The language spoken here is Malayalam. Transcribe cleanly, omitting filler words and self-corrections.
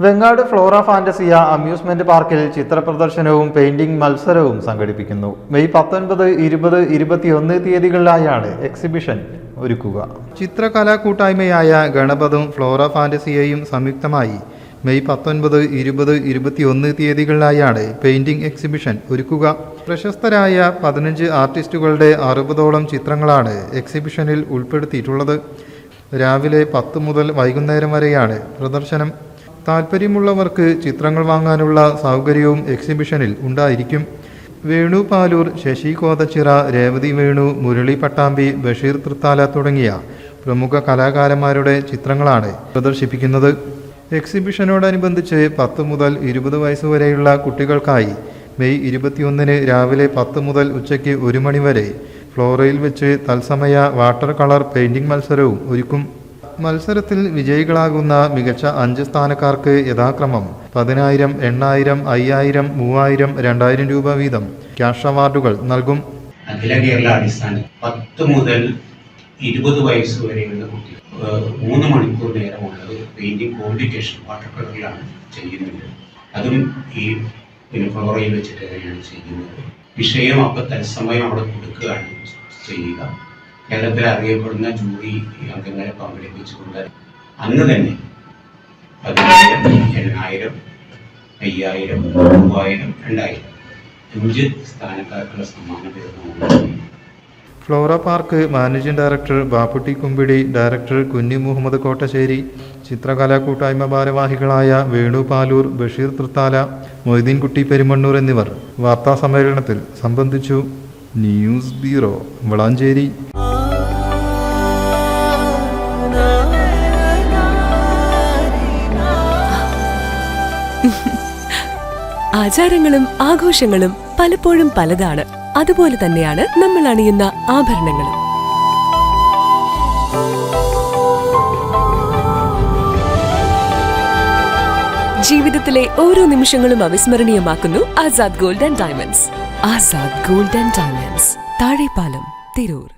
വെങ്ങാട് ഫ്ലോറ ഫാന്റസിയ അമ്യൂസ്മെന്റ് പാർക്കിൽ ചിത്രപ്രദർശനവും പെയിന്റിംഗ് മത്സരവും സംഘടിപ്പിക്കുന്നു. മെയ് 19, 20, 21 തീയതികളിലായാണ് എക്സിബിഷൻ ഒരുക്കുക. ചിത്രകലാ കൂട്ടായ്മയായ ഗണപതും ഫ്ലോറ ഫാന്റസിയയും സംയുക്തമായി മെയ് 19, 20, 21 തീയതികളിലായാണ് പെയിന്റിംഗ് എക്സിബിഷൻ ഒരുക്കുക. പ്രശസ്തരായ 15 ആർട്ടിസ്റ്റുകളുടെ 60ഓളം ചിത്രങ്ങളാണ് എക്സിബിഷനിൽ ഉൾപ്പെടുത്തിയിട്ടുള്ളത്. രാവിലെ 10 മുതൽ വൈകുന്നേരം വരെയാണ് പ്രദർശനം. താൽപ്പര്യമുള്ളവർക്ക് ചിത്രങ്ങൾ വാങ്ങാനുള്ള സൗകര്യവും എക്സിബിഷനിൽ ഉണ്ടായിരിക്കും. വേണു പാലൂർ, ശശി കോതച്ചിറ, രേവതി വേണു, മുരളി പട്ടാമ്പി, ബഷീർ തൃത്താല തുടങ്ങിയ പ്രമുഖ കലാകാരന്മാരുടെ ചിത്രങ്ങളാണ് പ്രദർശിപ്പിക്കുന്നത്. എക്സിബിഷനോടനുബന്ധിച്ച് 10 മുതൽ 20 വയസ്സുവരെയുള്ള കുട്ടികൾക്കായി മെയ് 21 രാവിലെ 10 മുതൽ ഉച്ചയ്ക്ക് 1 മണി വരെ ഫ്ലോറയിൽ വെച്ച് തത്സമയ വാട്ടർ കളർ പെയിന്റിംഗ് മത്സരവും ഒരുക്കും. മത്സരത്തിൽ വിജയികളാകുന്ന മികച്ച 5 സ്ഥാനക്കാർക്ക് യഥാക്രമം 10,000, 8,000, 5,000, 3,000, 2,000 രൂപ വീതം ക്യാഷ് അവാർഡുകൾ നൽകും. അഖില കേരള അടിസ്ഥാനം 10 മുതൽ 20 വയസ്സ് വരെയുള്ള കുട്ടികൾ 3 മണിക്കൂർ നേരമുള്ള ഒരു പെയിന്റിംഗ് കോമ്പറ്റീഷൻ വാട്ടർ കളറിലാണ് ചെയ്യുന്നത്. അതും ഈ ഫ്ലോറയിൽ വെച്ചിട്ട് തന്നെയാണ് ചെയ്യുന്നത്. വിഷയം അപ്പോൾ തത്സമയം അവിടെ കൊടുക്കുകയാണ് ചെയ്യുക. കേരളത്തിൽ അറിയപ്പെടുന്ന ജൂറി അംഗങ്ങളെ പങ്കെടുപ്പിച്ചുകൊണ്ട് അന്ന് തന്നെ 10,000, 8,000, 5,000, 3,000, 2,000 5 സ്ഥാനക്കാർക്കുള്ള സമ്മാനം വിതരണമാണ്. Flora park managing director Bapputty Kumbidi, director കുഞ്ഞി മുഹമ്മദ് കോട്ടശ്ശേരി, ചിത്രകലാ കൂട്ടായ്മ ഭാരവാഹികളായ വേണു പാലൂർ, ബഷീർ തൃത്താല, മൊയ്തീൻ കുട്ടി പെരുമണ്ണൂർ എന്നിവർ വാർത്താ സമ്മേളനത്തിൽ സംബന്ധിച്ചു. News bureau, Valanchery. ആചാരങ്ങളും ആഘോഷങ്ങളും പലപ്പോഴും പലതാണ്. അതുപോലെ തന്നെയാണ് നമ്മൾ അണിയുന്ന ആഭരണങ്ങളും. ജീവിതത്തിലെ ഓരോ നിമിഷങ്ങളും അവിസ്മരണീയമാക്കുന്നു Azad Gold and Diamonds. Azad Gold and Diamonds, Thazhepalam, Tirur.